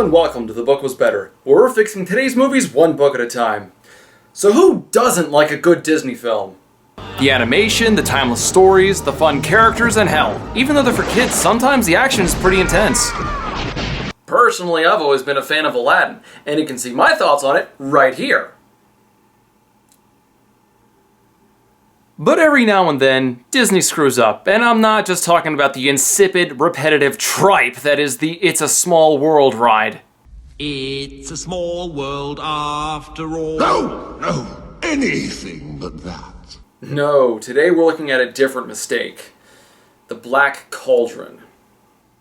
and welcome to The Book Was Better, where we're fixing today's movies one book at a time. So who doesn't like a good Disney film? The animation, the timeless stories, the fun characters, and hell, even though they're for kids, sometimes the action is pretty intense. Personally, I've always been a fan of Aladdin, and you can see my thoughts on it right here. But every now and then, Disney screws up, and I'm not just talking about the insipid, repetitive tripe that is the It's a Small World ride. It's a small world after all. No, anything but that. No, today we're looking at a different mistake. The Black Cauldron.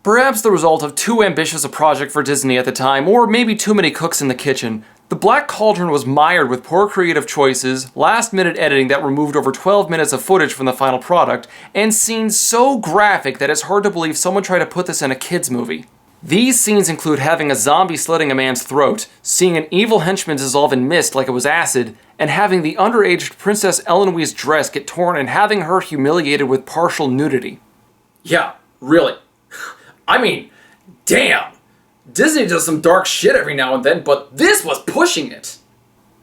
Perhaps the result of too ambitious a project for Disney at the time, or maybe too many cooks in the kitchen. The Black Cauldron was mired with poor creative choices, last-minute editing that removed over 12 minutes of footage from the final product, and scenes so graphic that it's hard to believe someone tried to put this in a kids' movie. These scenes include having a zombie slitting a man's throat, seeing an evil henchman dissolve in mist like it was acid, and having the underaged Princess Eloise dress get torn and having her humiliated with partial nudity. Yeah, really. I mean, damn! Disney does some dark shit every now and then, but this was pushing it!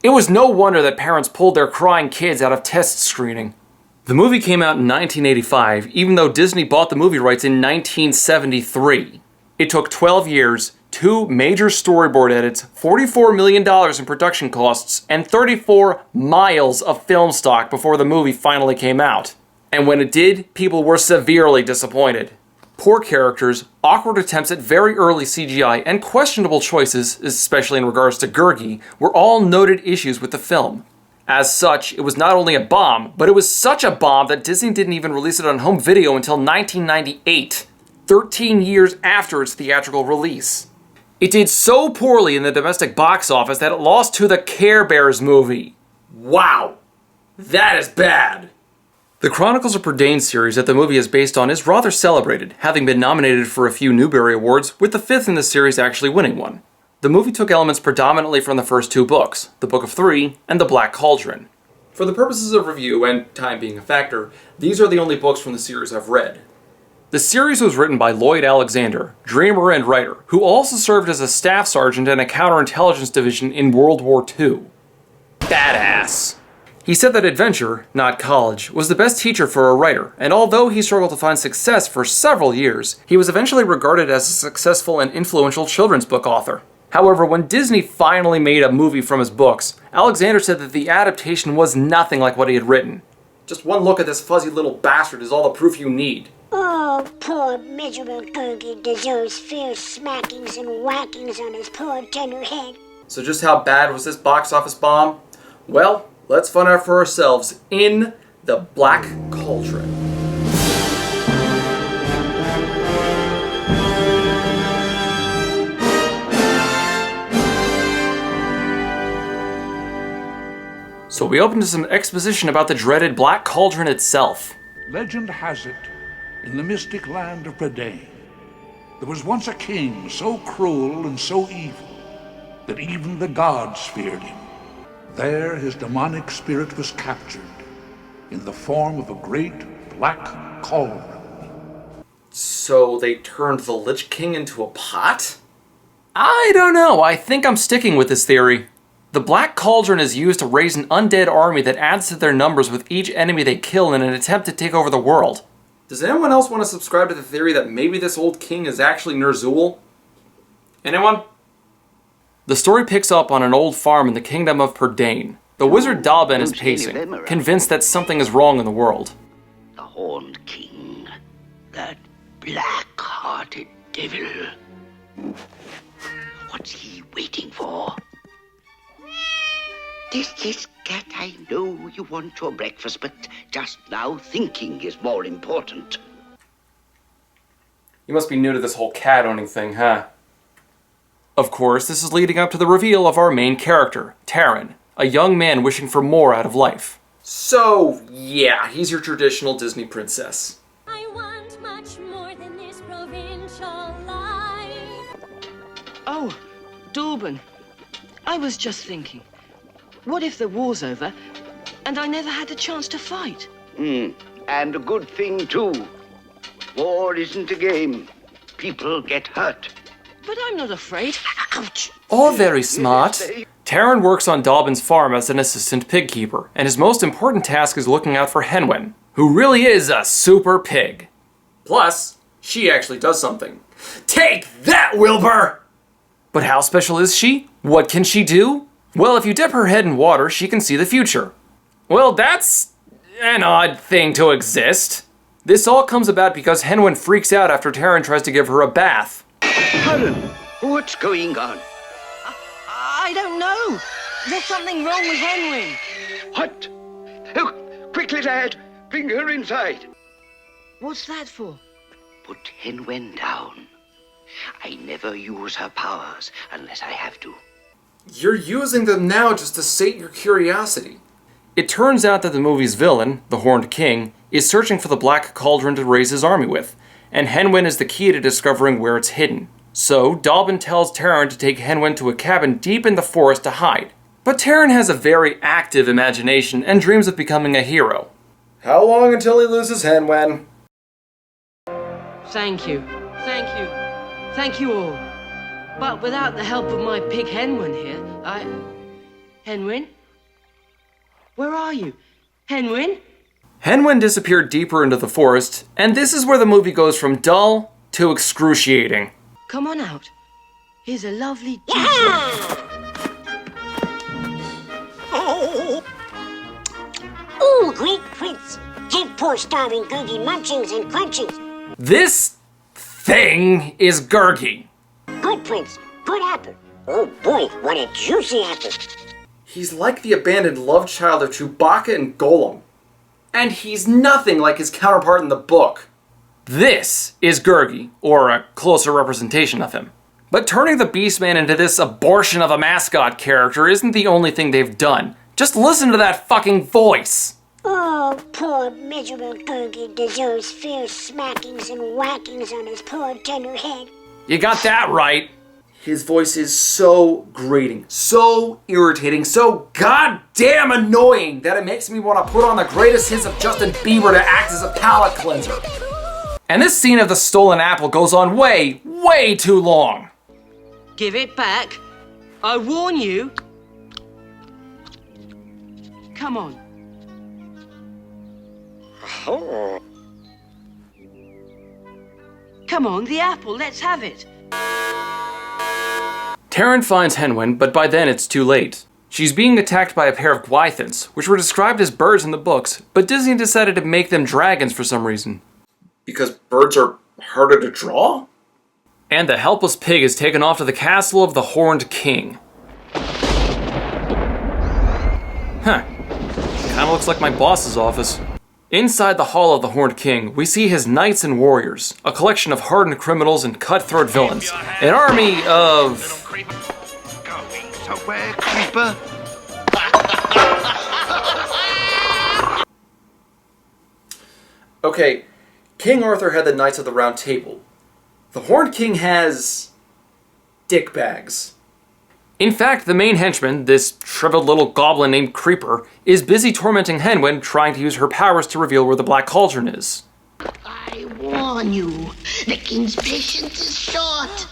It was no wonder that parents pulled their crying kids out of test screening. The movie came out in 1985, even though Disney bought the movie rights in 1973. It took 12 years, 2 major storyboard edits, $44 million in production costs, and 34 miles of film stock before the movie finally came out. And when it did, people were severely disappointed. Poor characters, awkward attempts at very early CGI, and questionable choices, especially in regards to Gurgi, were all noted issues with the film. As such, it was not only a bomb, but it was such a bomb that Disney didn't even release it on home video until 1998, 13 years after its theatrical release. It did so poorly in the domestic box office that it lost to the Care Bears movie. Wow, that is bad. The Chronicles of Prydain series that the movie is based on is rather celebrated, having been nominated for a few Newbery Awards, with the 5th in the series actually winning one. The movie took elements predominantly from the first 2 books, The Book of Three and The Black Cauldron. For the purposes of review, and time being a factor, these are the only books from the series I've read. The series was written by Lloyd Alexander, dreamer and writer, who also served as a staff sergeant in a counterintelligence division in World War II. Badass! He said that adventure, not college, was the best teacher for a writer, and although he struggled to find success for several years, he was eventually regarded as a successful and influential children's book author. However, when Disney finally made a movie from his books, Alexander said that the adaptation was nothing like what he had written. Just one look at this fuzzy little bastard is all the proof you need. Oh, poor miserable Gurgi deserves fierce smackings and whackings on his poor tender head. So just how bad was this box office bomb? Well, let's find out for ourselves in The Black Cauldron. So we open to some exposition about the dreaded Black Cauldron itself. Legend has it, in the mystic land of Prydain, there was once a king so cruel and so evil that even the gods feared him. There his demonic spirit was captured in the form of a great black cauldron. So they turned the Lich King into a pot? I don't know, I think I'm sticking with this theory. The Black Cauldron is used to raise an undead army that adds to their numbers with each enemy they kill in an attempt to take over the world. Does anyone else want to subscribe to the theory that maybe this old king is actually Ner'zhul? Anyone? The story picks up on an old farm in the kingdom of Prydain. The wizard Dalben is pacing, convinced that something is wrong in the world. The Horned King, that black-hearted devil. What's he waiting for? This cat, I know you want your breakfast, but just now thinking is more important. You must be new to this whole cat-owning thing, huh? Of course, this is leading up to the reveal of our main character, Taran, a young man wishing for more out of life. So, yeah, he's your traditional Disney princess. I want much more than this provincial life. Oh, Dalben, I was just thinking, what if the war's over and I never had a chance to fight? And a good thing, too. War isn't a game. People get hurt. But I'm not afraid. Ouch! All very smart. Taran works on Dalbin's farm as an assistant pig keeper, and his most important task is looking out for Henwen, who really is a super pig. Plus, she actually does something. Take that, Wilbur! But how special is she? What can she do? Well, if you dip her head in water, she can see the future. Well, that's an odd thing to exist. This all comes about because Henwen freaks out after Taran tries to give her a bath. Helen, what's going on? I don't know. There's something wrong with Henry. What? Oh, quickly, Dad. Bring her inside. What's that for? Put Henwen down. I never use her powers unless I have to. You're using them now just to sate your curiosity. It turns out that the movie's villain, the Horned King, is searching for the Black Cauldron to raise his army with, and Henwen is the key to discovering where it's hidden. So, Dalbin tells Taran to take Henwen to a cabin deep in the forest to hide. But Taran has a very active imagination and dreams of becoming a hero. How long until he loses Henwen? Thank you. Thank you. Thank you all. But without the help of my pig Henwen here, Henwen? Where are you? Henwen? Henwen disappeared deeper into the forest, and this is where the movie goes from dull to excruciating. Come on out. Here's a lovely Ooh, great prince! Give poor starving Googie munchings and crunchings. This thing is Gurgi. Good prince, good apple. Oh boy, what a juicy apple. He's like the abandoned love child of Chewbacca and Golem. And he's nothing like his counterpart in the book. This is Gurgi, or a closer representation of him. But turning the Beastman into this abortion of a mascot character isn't the only thing they've done. Just listen to that fucking voice! Oh, poor miserable Gurgi deserves fierce smackings and whackings on his poor tender head. You got that right. His voice is so grating, so irritating, so goddamn annoying that it makes me want to put on the greatest hits of Justin Bieber to act as a palate cleanser. And this scene of the stolen apple goes on way, way too long. Give it back. I warn you. Come on. Come on, the apple, let's have it. Taran finds Henwen, but by then it's too late. She's being attacked by a pair of Gwythons, which were described as birds in the books, but Disney decided to make them dragons for some reason. Because birds are harder to draw? And the helpless pig is taken off to the castle of the Horned King. Huh. Kinda looks like my boss's office. Inside the hall of the Horned King, we see his knights and warriors, a collection of hardened criminals and cutthroat villains, an army of... Going somewhere, Creeper? Okay, King Arthur had the Knights of the Round Table. The Horned King has... dick bags. In fact, the main henchman, this shriveled little goblin named Creeper, is busy tormenting Henwen, trying to use her powers to reveal where the Black Cauldron is. I warn you, the king's patience is short.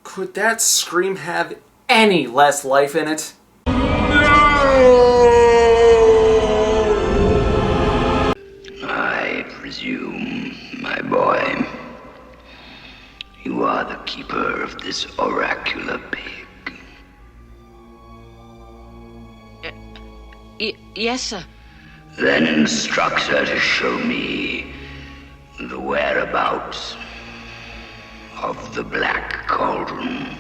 Could that scream have any less life in it? I presume, my boy, you are the keeper of this oracular pig. Yes, sir. Then instruct her to show me the whereabouts of the Black Cauldron.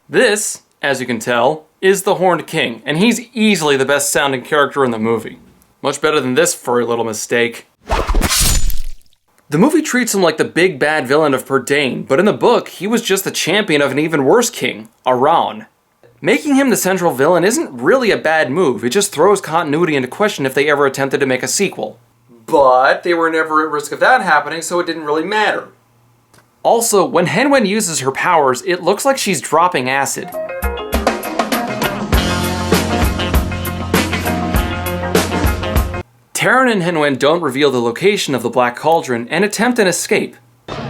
This, as you can tell, is the Horned King, and he's easily the best sounding character in the movie. Much better than this furry little mistake. The movie treats him like the big bad villain of Prydain, but in the book, he was just the champion of an even worse king, Arawn. Making him the central villain isn't really a bad move, it just throws continuity into question if they ever attempted to make a sequel. But they were never at risk of that happening, so it didn't really matter. Also, when Henwen uses her powers, it looks like she's dropping acid. Taran and Henwen don't reveal the location of the Black Cauldron and attempt an escape. Swim,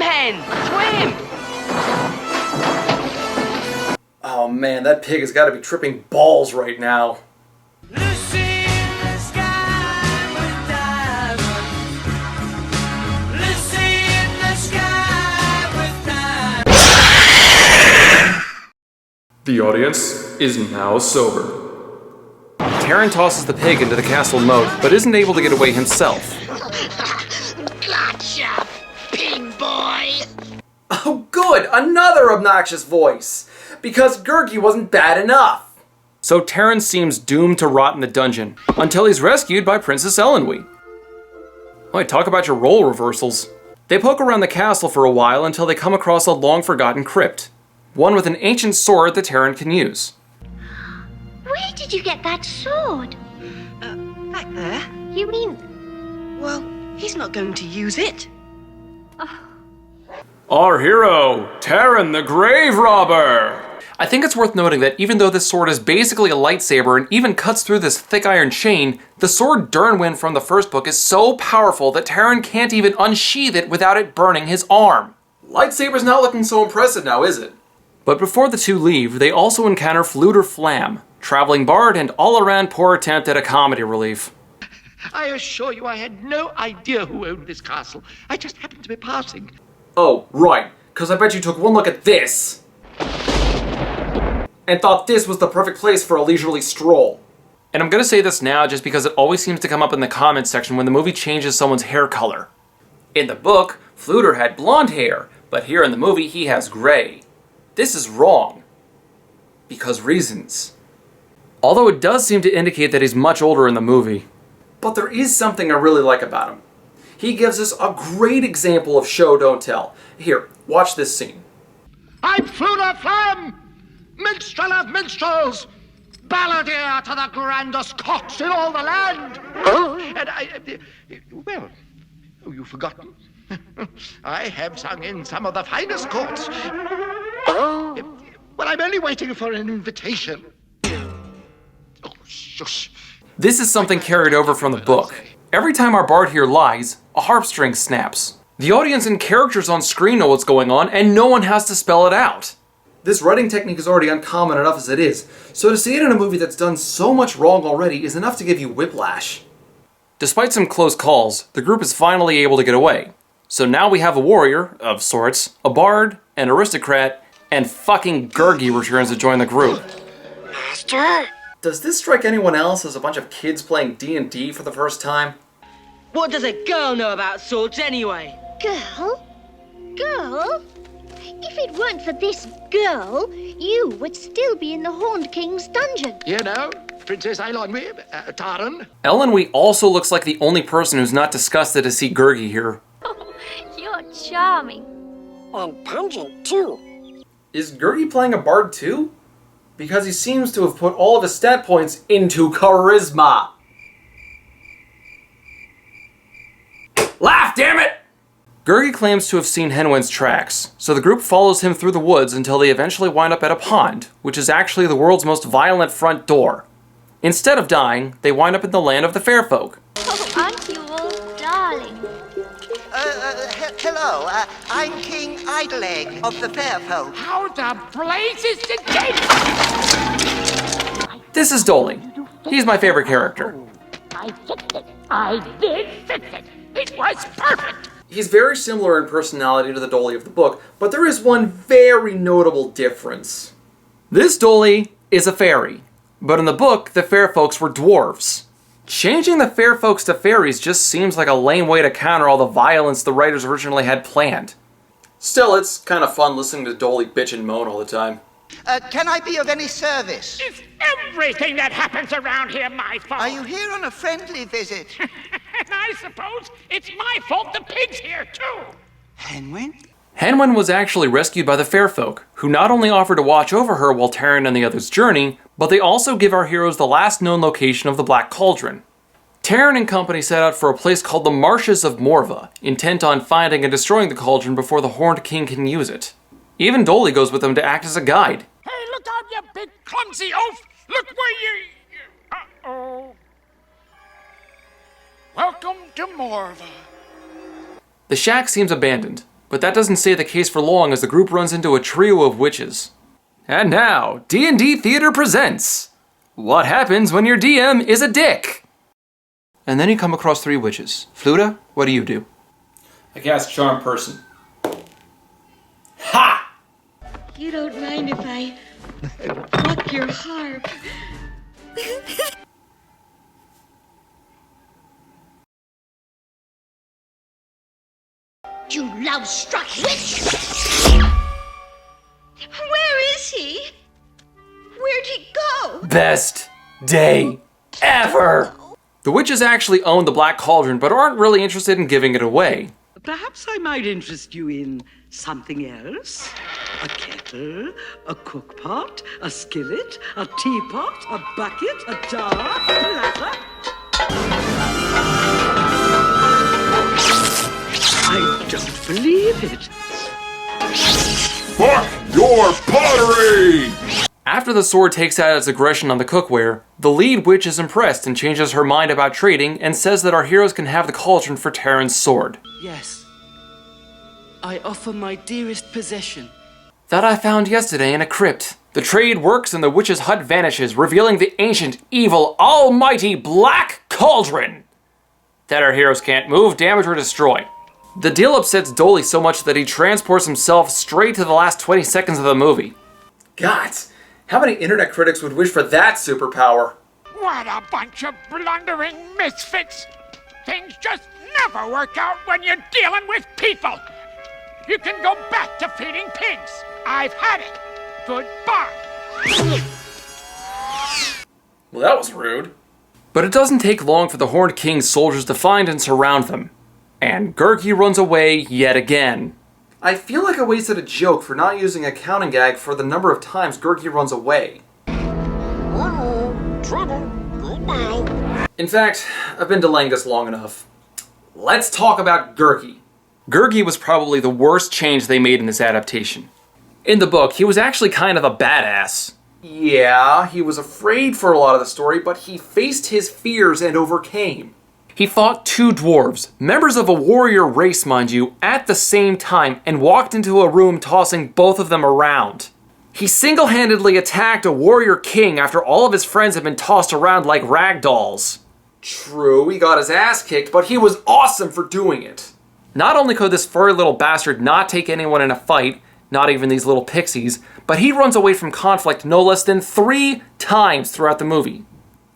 Hen! Swim! Oh man, that pig has got to be tripping balls right now. The audience is now sober. Taran tosses the pig into the castle moat, but isn't able to get away himself. Gotcha, pig boy! Oh good, another obnoxious voice! Because Gurgi wasn't bad enough! So Taran seems doomed to rot in the dungeon, until he's rescued by Princess Elenwe. Wait, talk about your role reversals. They poke around the castle for a while until they come across a long-forgotten crypt. One with an ancient sword that Taran can use. Where did you get that sword? Back there? You mean... Well, he's not going to use it. Our hero, Taran the Grave Robber! I think it's worth noting that even though this sword is basically a lightsaber and even cuts through this thick iron chain, the sword Dernwyn from the first book is so powerful that Taran can't even unsheath it without it burning his arm. Lightsaber's not looking so impressive now, is it? But before the two leave, they also encounter Fluter Flam, traveling bard and all-around poor attempt at a comedy relief. I assure you I had no idea who owned this castle. I just happened to be passing. Oh, right, because I bet you took one look at this and thought this was the perfect place for a leisurely stroll. And I'm going to say this now just because it always seems to come up in the comments section when the movie changes someone's hair color. In the book, Fluter had blonde hair, but here in the movie he has gray. This is wrong. Because reasons. Although it does seem to indicate that he's much older in the movie. But there is something I really like about him. He gives us a great example of show don't tell. Here, watch this scene. I'm Fluter Flam, minstrel of minstrels, balladeer to the grandest cox in all the land. And well, you've forgotten. I have sung in some of the finest courts. Well, I'm only waiting for an invitation. Oh, shush. This is something carried over from the book. Every time our bard here lies, a harp string snaps. The audience and characters on screen know what's going on, and no one has to spell it out. This writing technique is already uncommon enough as it is, so to see it in a movie that's done so much wrong already is enough to give you whiplash. Despite some close calls, the group is finally able to get away. So now we have a warrior, of sorts, a bard, an aristocrat, and fucking Gurgi returns to join the group. Master? Does this strike anyone else as a bunch of kids playing D&D for the first time? What does a girl know about swords anyway? Girl? Girl? If it weren't for this girl, you would still be in the Horned King's dungeon. You know, Princess Elenwe, Taran. Elenwe also looks like the only person who's not disgusted to see Gurgi here. You're charming. And pungent, too. Is Gurgi playing a bard too? Because he seems to have put all of his stat points into charisma. Laugh, damn it! Gurgi claims to have seen Henwen's tracks, so the group follows him through the woods until they eventually wind up at a pond, which is actually the world's most violent front door. Instead of dying, they wind up in the land of the fair folk. Oh, aren't you all darling? Hello, I'm King Idleegg of the Fair Folk. How the blazes did they... This is Dolly. He's my favorite character. I fixed it. I did fix it. It was perfect. He's very similar in personality to the Dolly of the book, but there is one very notable difference. This Dolly is a fairy, but in the book, the fair folks were dwarves. Changing the fair folks to fairies just seems like a lame way to counter all the violence the writers originally had planned. Still, it's kind of fun listening to Dolly bitch and moan all the time. Can I be of any service? Is everything that happens around here my fault? Are you here on a friendly visit? And I suppose it's my fault the pig's here, too. Henwen? Henwen was actually rescued by the fair folk, who not only offer to watch over her while Taran and the others journey, but they also give our heroes the last known location of the Black Cauldron. Taran and company set out for a place called the Marshes of Morva, intent on finding and destroying the cauldron before the Horned King can use it. Even Dolly goes with them to act as a guide. Hey, down, you big clumsy oaf! Look where you... Uh-oh. Welcome to Morva. The shack seems abandoned, but that doesn't stay the case for long as the group runs into a trio of witches. And now, D&D Theater presents What Happens When Your DM is a Dick? And then you come across 3 witches. Fluta, what do? I cast Charm Person. Ha! You don't mind if I pluck your harp? You love-struck witch! Where is he? Where'd he go? Best day ever! The witches actually own the Black Cauldron, but aren't really interested in giving it away. Perhaps I might interest you in something else? A kettle, a cookpot, a skillet, a teapot, a bucket, a jar, a platter. I don't believe it. Fuck your pottery! After the sword takes out its aggression on the cookware, the lead witch is impressed and changes her mind about trading and says that our heroes can have the cauldron for Terran's sword. Yes. I offer my dearest possession. That I found yesterday in a crypt. The trade works and the witch's hut vanishes, revealing the ancient, evil, almighty Black Cauldron that our heroes can't move, damage, or destroy. The deal upsets Dolly so much that he transports himself straight to the last 20 seconds of the movie. God, how many internet critics would wish for that superpower? What a bunch of blundering misfits! Things just never work out when you're dealing with people! You can go back to feeding pigs! I've had it! Goodbye! Well, that was rude. But it doesn't take long for the Horned King's soldiers to find and surround them. And Gurgi runs away yet again. I feel like I wasted a joke for not using a counting gag for the number of times Gurgi runs away. Trouble! Goodbye! In fact, I've been delaying this long enough. Let's talk about Gurgi. Gurgi was probably the worst change they made in this adaptation. In the book, he was actually kind of a badass. Yeah, he was afraid for a lot of the story, but he faced his fears and overcame. He fought 2 dwarves, members of a warrior race, mind you, at the same time, and walked into a room tossing both of them around. He single-handedly attacked a warrior king after all of his friends had been tossed around like rag dolls. True, he got his ass kicked, but he was awesome for doing it. Not only could this furry little bastard not take anyone in a fight, not even these little pixies, but he runs away from conflict no less than 3 times throughout the movie.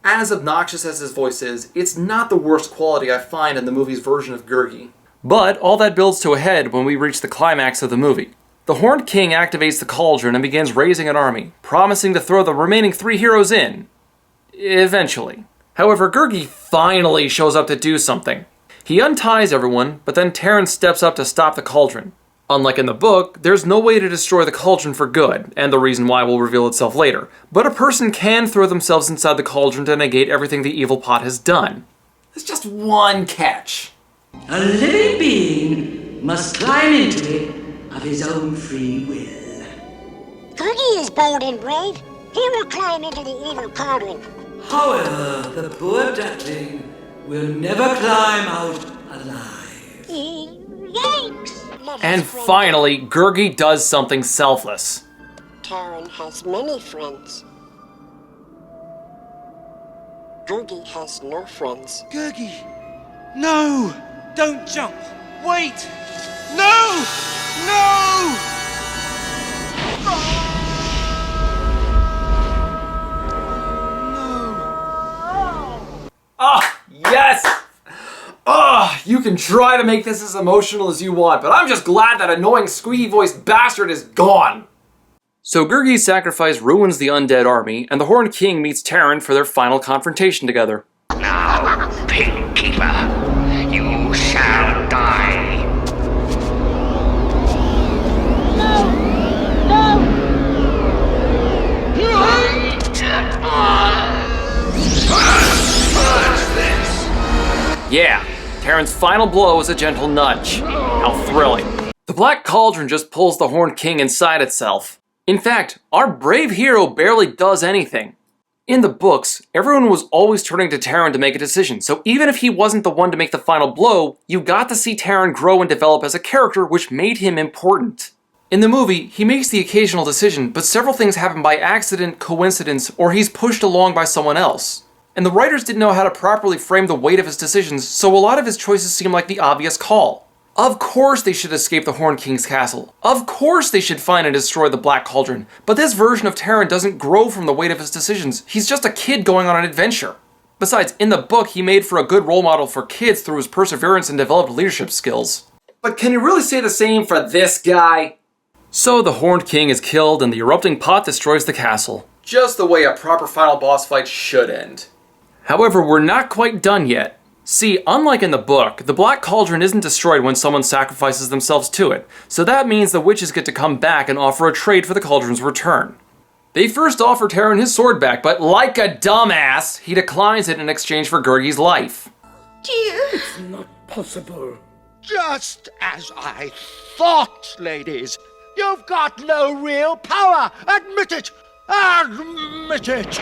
As obnoxious as his voice is, it's not the worst quality I find in the movie's version of Gurgi. But all that builds to a head when we reach the climax of the movie. The Horned King activates the cauldron and begins raising an army, promising to throw the remaining 3 heroes in. Eventually. However, Gurgi finally shows up to do something. He unties everyone, but then Terran steps up to stop the cauldron. Unlike in the book, there's no way to destroy the cauldron for good, and the reason why will reveal itself later. But a person can throw themselves inside the cauldron to negate everything the evil pot has done. There's just one catch. A living being must climb into it of his own free will. Gurgi is bold and brave. He will climb into the evil cauldron. However, the poor duckling will never climb out alive. Yikes! And finally, Gurgi does something selfless. Terran has many friends. Gurgi has no friends. Gurgi! No! Don't jump! Wait! No! No! Ah, yes! You can try to make this as emotional as you want, but I'm just glad that annoying squeaky-voiced bastard is gone! So Gurgi's sacrifice ruins the undead army, and the Horned King meets Terran for their final confrontation together. Now, Pig Keeper, you shall die. Yeah, Terran's final blow is a gentle nudge. How thrilling. The Black Cauldron just pulls the Horned King inside itself. In fact, our brave hero barely does anything. In the books, everyone was always turning to Taran to make a decision, so even if he wasn't the one to make the final blow, you got to see Taran grow and develop as a character, which made him important. In the movie, he makes the occasional decision, but several things happen by accident, coincidence, or he's pushed along by someone else. And the writers didn't know how to properly frame the weight of his decisions, so a lot of his choices seem like the obvious call. Of course they should escape the Horned King's castle. Of course they should find and destroy the Black Cauldron. But this version of Taran doesn't grow from the weight of his decisions. He's just a kid going on an adventure. Besides, in the book, he made for a good role model for kids through his perseverance and developed leadership skills. But can you really say the same for this guy? So the Horned King is killed and the erupting pot destroys the castle. Just the way a proper final boss fight should end. However, we're not quite done yet. See, unlike in the book, the Black Cauldron isn't destroyed when someone sacrifices themselves to it, so that means the witches get to come back and offer a trade for the Cauldron's return. They first offer Taran his sword back, but like a dumbass, he declines it in exchange for Gurgi's life. Dear. It's not possible. Just as I thought, ladies. You've got no real power. Admit it. Admit it.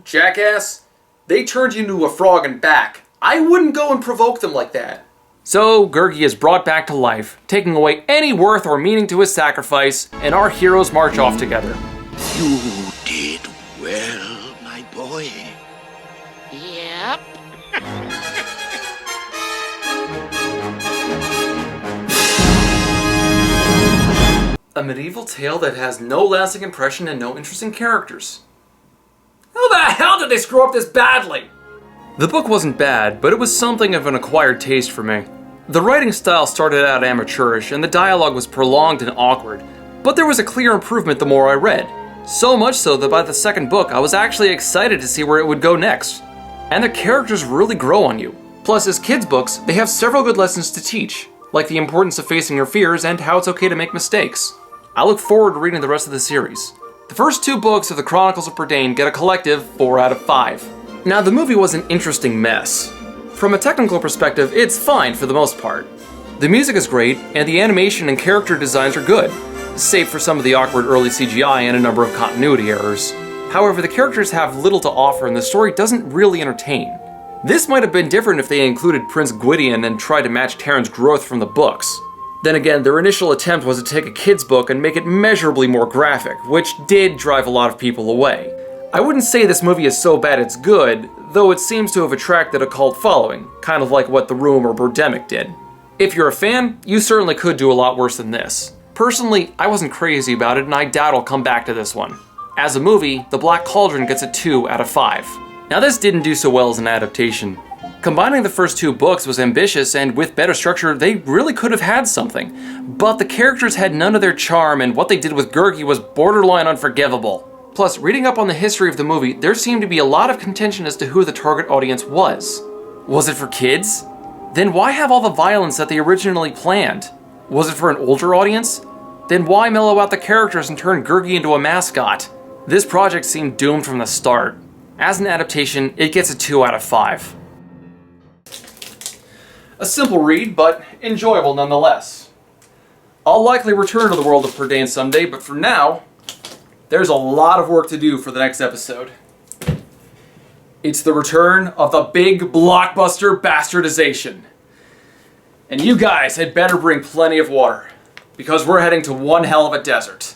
Jackass? They turned you into a frog and back. I wouldn't go and provoke them like that. So, Gurgi is brought back to life, taking away any worth or meaning to his sacrifice, and our heroes march off together. You did well, my boy. Yep. A medieval tale that has no lasting impression and no interesting characters. How the hell did they screw up this badly? The book wasn't bad, but it was something of an acquired taste for me. The writing style started out amateurish, and the dialogue was prolonged and awkward, but there was a clear improvement the more I read. So much so that by the second book, I was actually excited to see where it would go next. And the characters really grow on you. Plus, as kids' books, they have several good lessons to teach, like the importance of facing your fears and how it's okay to make mistakes. I look forward to reading the rest of the series. The first 2 books of the Chronicles of Prydain get a collective 4 out of 5. Now, the movie was an interesting mess. From a technical perspective, it's fine for the most part. The music is great, and the animation and character designs are good, save for some of the awkward early CGI and a number of continuity errors. However, the characters have little to offer and the story doesn't really entertain. This might have been different if they included Prince Gwydion and tried to match Taran's growth from the books. Then again, their initial attempt was to take a kid's book and make it measurably more graphic, which did drive a lot of people away. I wouldn't say this movie is so bad it's good, though it seems to have attracted a cult following, kind of like what The Room or Birdemic did. If you're a fan, you certainly could do a lot worse than this. Personally, I wasn't crazy about it and I doubt I'll come back to this one. As a movie, The Black Cauldron gets a 2 out of 5. Now this didn't do so well as an adaptation. Combining the first 2 books was ambitious, and with better structure, they really could have had something. But the characters had none of their charm, and what they did with Gurgi was borderline unforgivable. Plus, reading up on the history of the movie, there seemed to be a lot of contention as to who the target audience was. Was it for kids? Then why have all the violence that they originally planned? Was it for an older audience? Then why mellow out the characters and turn Gurgi into a mascot? This project seemed doomed from the start. As an adaptation, it gets a 2 out of 5. A simple read, but enjoyable nonetheless. I'll likely return to the world of Prydain someday, but for now, there's a lot of work to do for the next episode. It's the return of the big blockbuster bastardization. And you guys had better bring plenty of water, because we're heading to one hell of a desert.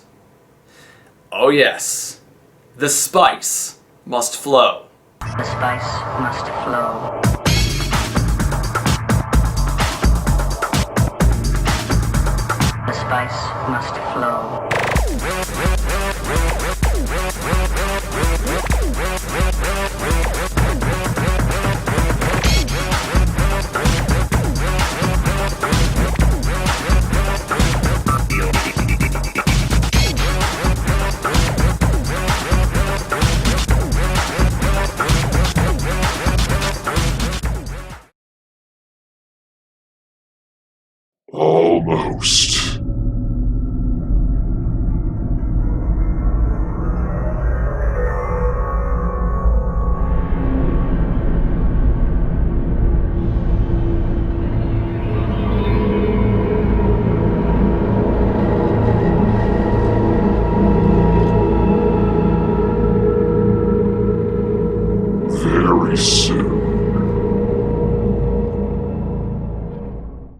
Oh yes, the spice must flow. The spice must flow. The spice must flow. Almost. very soon.